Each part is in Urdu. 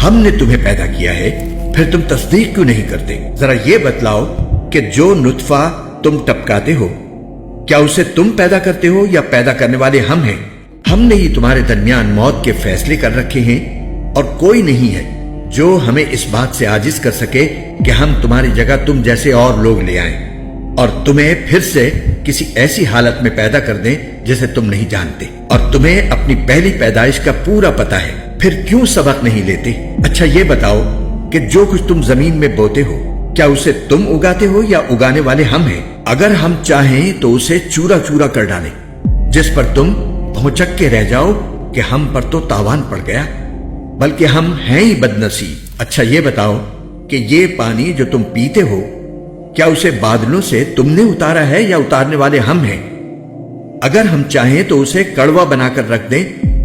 ہم نے تمہیں پیدا کیا ہے، پھر تم تصدیق کیوں نہیں کرتے؟ ذرا یہ بتلاؤ کہ جو نطفہ تم ٹپکاتے ہو، کیا اسے تم پیدا کرتے ہو یا پیدا کرنے والے ہم ہیں؟ ہم نے ہی تمہارے درمیان موت کے فیصلے کر رکھے ہیں، اور کوئی نہیں ہے جو ہمیں اس بات سے عاجز کر سکے کہ ہم تمہاری جگہ تم جیسے اور لوگ لے آئیں اور تمہیں پھر سے کسی ایسی حالت میں پیدا کر دیں جسے تم نہیں جانتے، اور تمہیں اپنی پہلی پیدائش کا پورا پتہ ہے، پھر کیوں سبق نہیں لیتے؟ اچھا یہ بتاؤ کہ جو کچھ تم زمین میں بوتے ہو، کیا اسے تم اگاتے ہو یا اگانے والے ہم ہیں؟ اگر ہم چاہیں تو اسے چورا چورا کر ڈالیں، جس پر تم بھونچک کے رہ جاؤ کہ ہم پر تو تاوان پڑ گیا، بلکہ ہم ہیں ہی بدنصیب۔ اچھا یہ بتاؤ کہ یہ پانی جو تم پیتے ہو، کیا اسے بادلوں سے تم نے اتارا ہے یا اتارنے والے ہم ہیں؟ اگر ہم چاہیں تو اسے کڑوا بنا کر رکھ دیں،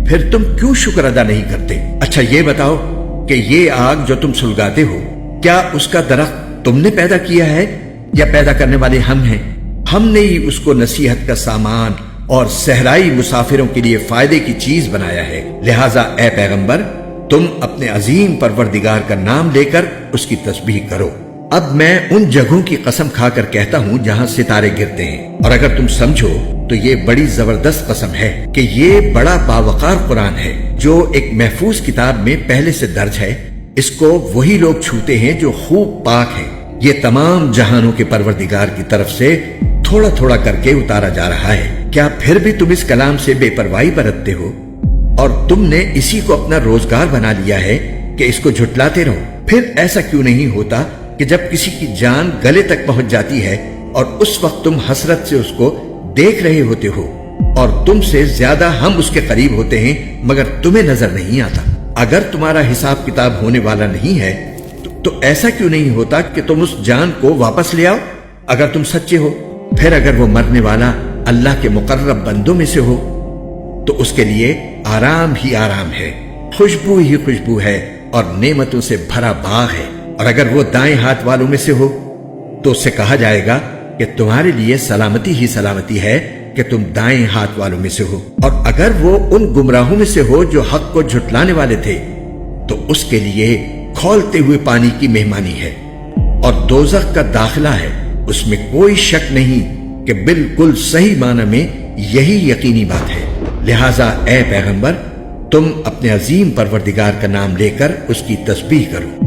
پھر تم کیوں شکر ادا نہیں کرتے؟ اچھا یہ بتاؤ کہ یہ آگ جو تم سلگاتے ہو، کیا اس کا درخت تم نے پیدا کیا ہے یا پیدا کرنے والے ہم ہیں؟ ہم نے ہی اس کو نصیحت کا سامان اور صحرائی مسافروں کے لیے فائدے کی چیز بنایا ہے، لہٰذا اے پیغمبر تم اپنے عظیم پروردگار کا نام لے کر اس کی تسبیح کرو۔ اب میں ان جگہوں کی قسم کھا کر کہتا ہوں جہاں ستارے گرتے ہیں، اور اگر تم سمجھو تو یہ بڑی زبردست قسم ہے کہ یہ بڑا باوقار قرآن ہے جو ایک محفوظ کتاب میں پہلے سے درج ہے، اس کو وہی لوگ چھوتے ہیں جو خوب پاک ہیں۔ یہ تمام جہانوں کے پروردگار کی طرف سے تھوڑا تھوڑا کر کے اتارا جا رہا ہے۔ کیا پھر بھی تم اس کلام سے بے پرواہی برتتے ہو اور تم نے اسی کو اپنا روزگار بنا لیا ہے کہ اس کو جھٹلاتے رہو؟ پھر ایسا کیوں نہیں ہوتا کہ جب کسی کی جان گلے تک پہنچ جاتی ہے اور اس وقت تم حسرت سے اس کو دیکھ رہے ہوتے ہو، اور تم سے زیادہ ہم اس کے قریب ہوتے ہیں مگر تمہیں نظر نہیں آتا؟ اگر تمہارا حساب کتاب ہونے والا نہیں ہے تو ایسا کیوں نہیں ہوتا کہ تم اس جان کو واپس لے آؤ اگر تم سچے ہو؟ پھر اگر وہ مرنے والا اللہ کے مقرب بندوں میں سے ہو تو اس کے لیے آرام ہی آرام ہے، خوشبو ہی خوشبو ہے اور نعمتوں سے بھرا باغ ہے۔ اور اگر وہ دائیں ہاتھ والوں میں سے ہو تو اس سے کہا جائے گا کہ تمہارے لیے سلامتی ہی سلامتی ہے کہ تم دائیں ہاتھ والوں میں سے ہو۔ اور اگر وہ ان گمراہوں میں سے ہو جو حق کو جھٹلانے والے تھے تو اس کے لیے کھولتے ہوئے پانی کی مہمانی ہے اور دوزخ کا داخلہ ہے، اس میں کوئی شک نہیں کہ بالکل صحیح معنی میں یہی یقینی بات ہے۔ لہٰذا اے پیغمبر تم اپنے عظیم پروردگار کا نام لے کر اس کی تسبیح کرو۔